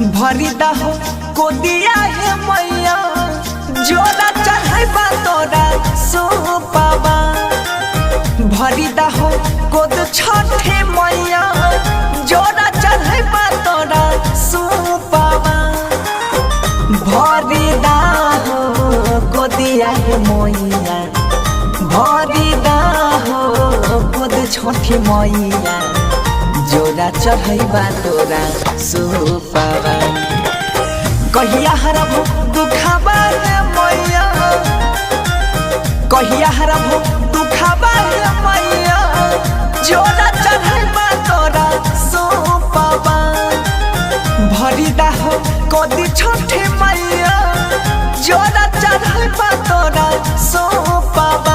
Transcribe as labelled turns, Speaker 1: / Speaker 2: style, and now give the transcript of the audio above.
Speaker 1: भरी दहो को दिया है मैया जोड़ा चढ़ाइबा तोरा सोपावा भरी दहो को छठे मैया जोड़ा चढ़ाइबा तोरा सोपावा भरी दहो को दिया है मैया भरी दहो को छठे मैया जोड़ा चढ़ाइबा तोरा सोपावा कहिया हरबो दुखाबा रे मैया कहिया हरबो दुखाबा रे मैया जोड़ा चढ़ाइबा तोरा सोपावा भरी दहो कदी छठे मैया जोड़ा चढ़ाइबा तोरा सोपावा।